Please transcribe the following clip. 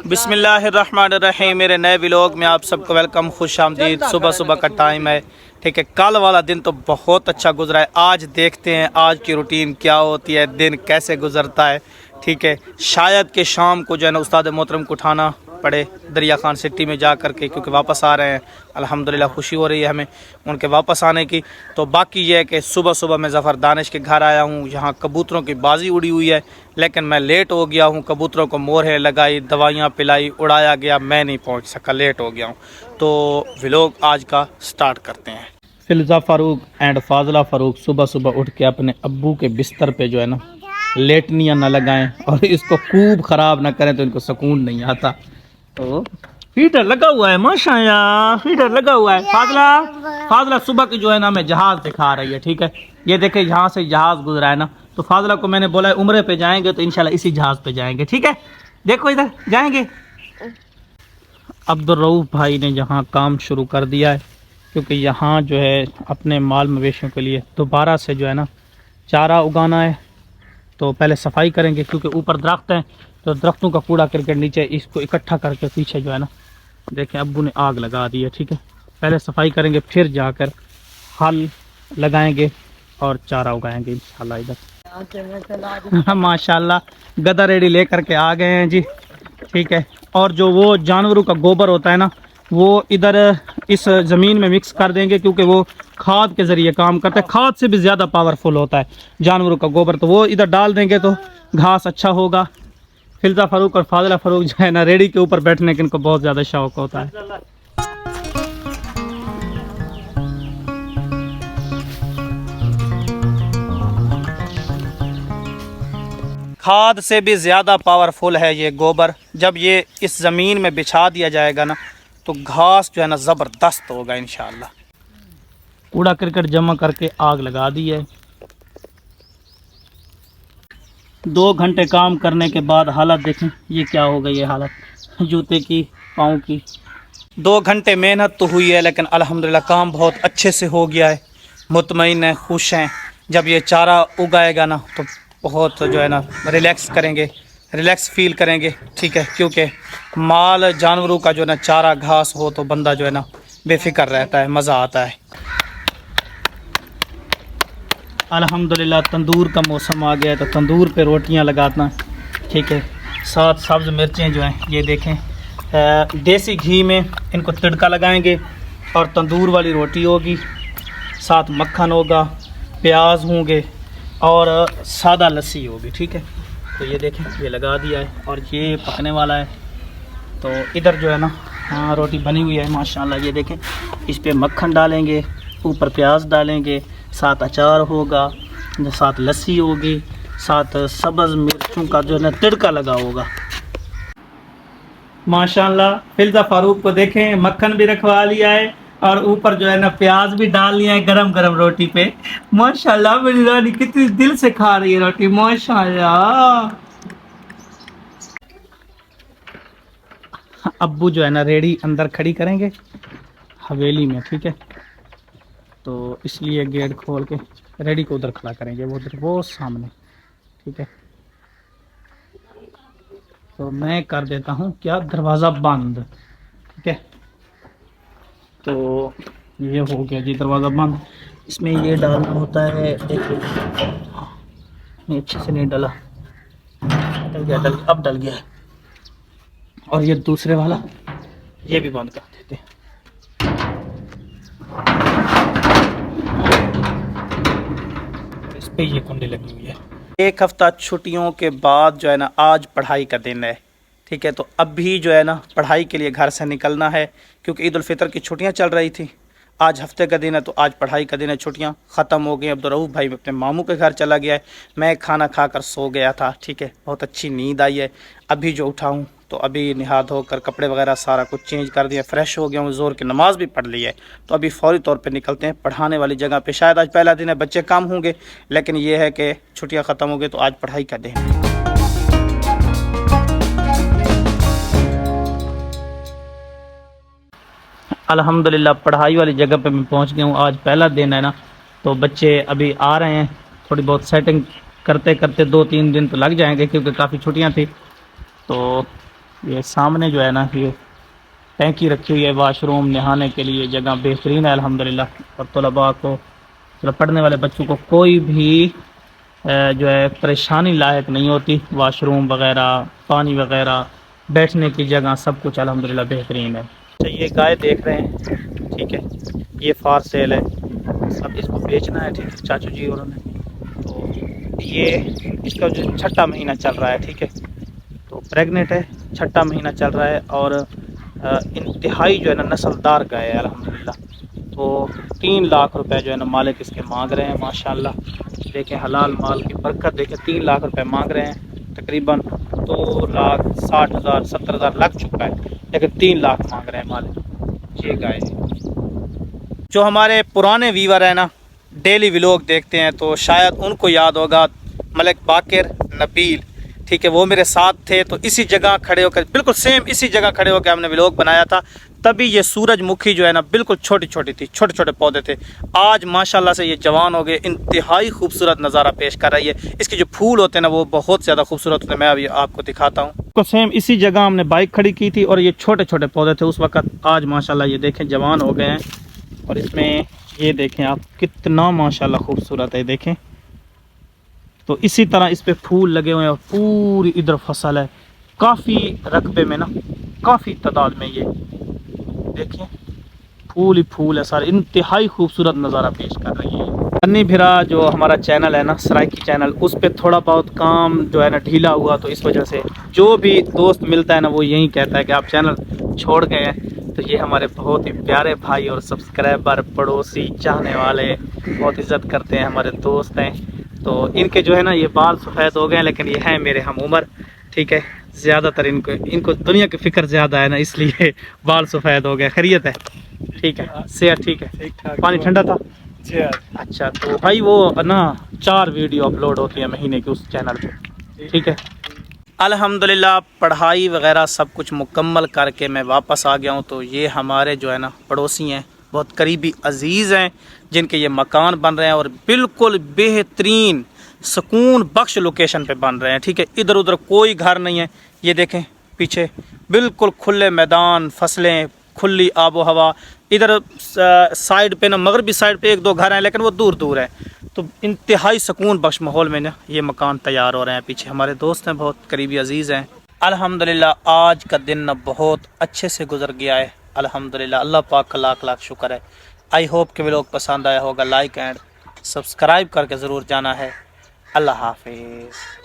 बिस्मिल्लाहिर्रहमानिर्रहीम। मेरे नए व्लॉग में आप सबको वेलकम, खुश आमदीद। सुबह सुबह का टाइम है, ठीक है। कल वाला दिन तो बहुत अच्छा गुजरा है। आज देखते हैं आज की रूटीन क्या होती है, दिन कैसे गुजरता है, ठीक है। शायद कि शाम को जो है ना उस्ताद मोहतरम को उठाना पड़े दरिया खान सिटी में जा कर के, क्योंकि वापस आ रहे हैं। अल्हम्दुलिल्लाह खुशी हो रही है हमें उनके वापस आने की। तो बाकी ये है कि सुबह सुबह मैं ज़फ़र दानिश के घर आया हूँ। यहाँ कबूतरों की बाजी उड़ी हुई है, लेकिन मैं लेट हो गया हूँ। कबूतरों को मोरहें लगाई, दवाइयाँ पिलाई, उड़ाया गया, मैं नहीं पहुँच सका, लेट हो गया हूँ। तो व्लॉग आज का स्टार्ट करते हैं। फिल्ज़ा फ़ारूक एंड फाज़ला फ़ारूक सुबह सुबह उठ के अपने अब्बू के बिस्तर पे जो है ना लेटनियाँ ना लगाएं और इसको खूब ख़राब ना करें तो इनको सुकून नहीं आता। तो हीटर लगा हुआ है, माशाल्लाह हीटर लगा हुआ है। फाज़ला सुबह की जो है ना हमें जहाज़ दिखा रही है, ठीक है। ये देखे यहाँ से जहाज़ गुजरा है ना, तो फाज़ला को मैंने बोला है उम्रे पे जाएंगे तो इंशाल्लाह इसी जहाज़ पे जाएंगे, ठीक है। देखो इधर जाएंगे। अब्दुल रऊफ़ भाई ने यहाँ काम शुरू कर दिया है, क्योंकि यहाँ जो है अपने माल मवेशियों के लिए दोबारा से जो है ना चारा उगाना है। तो पहले सफाई करेंगे, क्योंकि ऊपर दरख्त हैं, तो दरख्तों का कूड़ा करकट नीचे इसको इकट्ठा करके पीछे जो है ना देखें अब्बू ने आग लगा दी है, ठीक है। पहले सफाई करेंगे, फिर जाकर हल लगाएंगे और चारा उगाएंगे इंशाल्लाह। इधर माशाल्लाह गदा रेडी लेकर के आ गए हैं जी, ठीक है। और जो वो जानवरों का गोबर होता है ना, वो इधर इस ज़मीन में मिक्स कर देंगे, क्योंकि वो खाद के ज़रिए काम करता है। खाद से भी ज़्यादा पावरफुल होता है जानवरों का गोबर, तो वो इधर डाल देंगे तो घास अच्छा होगा। फिल्ज़ा फ़ारूक और फाज़ला फ़ारूक जो है ना रेडी के ऊपर बैठने का इनको बहुत ज़्यादा शौक़ होता है। खाद से भी ज़्यादा पावरफुल है ये गोबर। जब ये इस ज़मीन में बिछा दिया जाएगा ना तो घास जो है ना ज़बरदस्त होगा इंशाअल्लाह। कूड़ा करकट जमा करके आग लगा दी है। 2 घंटे काम करने के बाद हालत देखें, ये क्या हो गई है हालत जूते की, पाँव की। 2 घंटे मेहनत तो हुई है, लेकिन अल्हम्दुलिल्लाह काम बहुत अच्छे से हो गया है। मुतमईन हैं, खुश हैं। जब ये चारा उगाएगा ना तो बहुत जो है ना रिलैक्स करेंगे, रिलैक्स फील करेंगे, ठीक है। क्योंकि माल जानवरों का जो है ना चारा घास हो तो बंदा जो है ना बेफिक्र रहता है, मज़ा आता है। अल्हम्दुलिल्लाह तंदूर का मौसम आ गया है, तो तंदूर पे रोटियां लगाना, ठीक है। साथ सब्ज़ मिर्चें जो हैं ये देखें, देसी घी में इनको तड़का लगाएंगे और तंदूर वाली रोटी होगी, साथ मक्खन होगा, प्याज होंगे और सादा लस्सी होगी, ठीक है। तो ये देखें ये लगा दिया है और ये पकने वाला है। तो इधर जो है ना हाँ रोटी बनी हुई है माशाल्लाह। ये देखें इस पर मक्खन डालेंगे, ऊपर प्याज डालेंगे, साथ अचार होगा, साथ लस्सी होगी, साथ सब्ज़ मिर्चों का जो है ना तड़का लगा होगा माशाल्लाह। फिल्ज़ा फ़ारूक को देखें मक्खन भी रखवा लिया है और ऊपर जो है ना प्याज भी डाल लिया है गरम गरम रोटी पे। माशाल्लाह मेरी रानी कितनी दिल से खा रही है रोटी, माशाल्लाह। अब्बू जो है ना रेडी अंदर खड़ी करेंगे हवेली में, ठीक है। तो इसलिए गेट खोल के रेडी को उधर खड़ा करेंगे, वो सामने, ठीक है। तो मैं कर देता हूँ क्या दरवाज़ा बंद, ठीक है। तो ये हो गया जी दरवाज़ा बंद। इसमें ये डालना होता है, देखिए अच्छे से नहीं डला, डल गया, अब डल गया है। और ये दूसरे वाला ये भी बंद कर देते हैं। इस पे ये कुंडी लगी हुई है। 1 हफ्ता छुट्टियों के बाद जो है ना आज पढ़ाई का दिन है, ठीक है। तो अभी जो है ना पढ़ाई के लिए घर से निकलना है, क्योंकि ईद उल फितर की छुट्टियां चल रही थी। आज हफ्ते का दिन है तो आज पढ़ाई का दिन है, छुट्टियां ख़त्म हो गई। अब्दुल रऊफ़ भाई अपने मामू के घर चला गया है, मैं खाना खाकर सो गया था, ठीक है। बहुत अच्छी नींद आई है। अभी जो उठा हूँ तो अभी नहा धोकर कपड़े वगैरह सारा कुछ चेंज कर दिया, फ़्रेश हो गया हूँ, ज़ोर की नमाज़ भी पढ़ ली है। तो अभी फ़ौरी तौर पे निकलते हैं पढ़ाने वाली जगह पे। शायद आज पहला दिन है, बच्चे कम होंगे, लेकिन ये है कि छुट्टियाँ ख़त्म हो गई तो आज पढ़ाई का दिन है। अल्हम्दुलिल्लाह पढ़ाई वाली जगह पे मैं पहुंच गया हूँ। आज पहला दिन है ना, तो बच्चे अभी आ रहे हैं। थोड़ी बहुत सेटिंग करते करते 2-3 दिन तो लग जाएंगे, क्योंकि काफ़ी छुट्टियां थी। तो ये सामने जो है ना, ये टैंकी रखी हुई है वाशरूम, नहाने के लिए जगह बेहतरीन है अल्हम्दुलिल्लाह। और तलबा को, मतलब पढ़ने वाले बच्चों को कोई भी जो है परेशानी लायक नहीं होती। वाशरूम वगैरह, पानी वगैरह, बैठने की जगह, सब कुछ अल्हम्दुलिल्लाह बेहतरीन है। अच्छा, ये गाय देख रहे हैं, ठीक है, ये फार सेल है, सब इसको बेचना है, ठीक है चाचू जी और उन्होंने। तो ये इसका जो छठा महीना चल रहा है, ठीक है, तो प्रेग्नेंट है, छठा महीना चल रहा है और इंतहाई जो है ना नस्लदार गाय है अल्हम्दुलिल्लाह। तो 3 लाख रुपए जो है ना मालिक इसके मांग रहे हैं माशाल्लाह। देखें हलाल माल की बरकत, देखें 3 लाख रुपए मांग रहे हैं, तकरीबन 2,60,000 70,000 लग चुका है, लेकिन 3 लाख मांग रहे हैं मालिक। ये गाय जो हमारे पुराने व्यूवर हैं ना, डेली व्लॉग देखते हैं, तो शायद उनको याद होगा मलिक बाकिर नबील, ठीक है, वो मेरे साथ थे। तो इसी जगह खड़े होकर, बिल्कुल सेम इसी जगह खड़े होकर हमने व्लॉग बनाया था। तभी ये सूरजमुखी जो है ना बिल्कुल छोटी छोटी थी, छोटे छोटे पौधे थे। आज माशाल्लाह से ये जवान हो गए, इंतहाई खूबसूरत नज़ारा पेश कर रही है। इसके जो फूल होते हैं ना वो बहुत ज़्यादा खूबसूरत होते हैं। मैं अभी आपको दिखाता हूँ। तो सेम इसी जगह हमने बाइक खड़ी की थी और ये छोटे छोटे पौधे थे उस वक्त। आज माशाल्लाह ये देखें जवान हो गए हैं। और इसमें ये देखें आप, कितना माशाल्लाह खूबसूरत है, देखें। तो इसी तरह इस पे फूल लगे हुए हैं और पूरी इधर फसल है, काफ़ी रकबे में ना, काफ़ी तादाद में, ये देखिए फूल ही फूल है सारे। इंतहाई खूबसूरत नज़ारा पेश कर रही है। अन्नी भिरा जो हमारा चैनल है ना, सराइकी चैनल, उस पर थोड़ा बहुत काम जो है ना ढीला हुआ, तो इस वजह से जो भी दोस्त मिलता है ना वो यही कहता है कि आप चैनल छोड़ गए हैं। तो ये हमारे बहुत ही प्यारे भाई और सब्सक्राइबर, पड़ोसी, चाहने वाले, बहुत इज़्ज़त करते हैं, हमारे दोस्त हैं। तो इनके जो है ना ये बाल सफ़ेद हो गए हैं, लेकिन ये हैं मेरे हम उम्र, ठीक है। ज़्यादातर इनको दुनिया की फ़िक्र ज़्यादा है ना, इसलिए बाल सफ़ेद हो गए। खैरियत है, ठीक है, सेहत ठीक है, ठीक ठाक। पानी ठंडा था जी। अच्छा, तो भाई वो ना 4 वीडियो अपलोड होती है महीने की उस चैनल पे, ठीक है। अल्हम्दुलिल्लाह पढ़ाई वगैरह सब कुछ मुकम्मल करके मैं वापस आ गया हूँ। तो ये हमारे जो है ना पड़ोसी हैं, बहुत करीबी अजीज़ हैं, जिनके ये मकान बन रहे हैं और बिल्कुल बेहतरीन सुकून बख्श लोकेशन पे बन रहे हैं, ठीक है। इधर उधर कोई घर नहीं है, ये देखें पीछे बिल्कुल खुले मैदान, फसलें, खुली आबो हवा। इधर साइड पे ना, मगरबी साइड पे 1-2 घर हैं, लेकिन वो दूर दूर हैं। तो इंतहाई सुकून बख्श माहौल में ना ये मकान तैयार हो रहे हैं। पीछे हमारे दोस्त हैं, बहुत करीबी अजीज़ हैं। अल्हम्दुलिल्लाह आज का दिन ना बहुत अच्छे से गुजर गया है अल्हम्दुलिल्लाह। अल्लाह पाक का लाख लाख शुक्र है। आई होप कि व्लॉग पसंद आया होगा। लाइक एंड सब्सक्राइब करके ज़रूर जाना है। अल्लाह हाफिज़।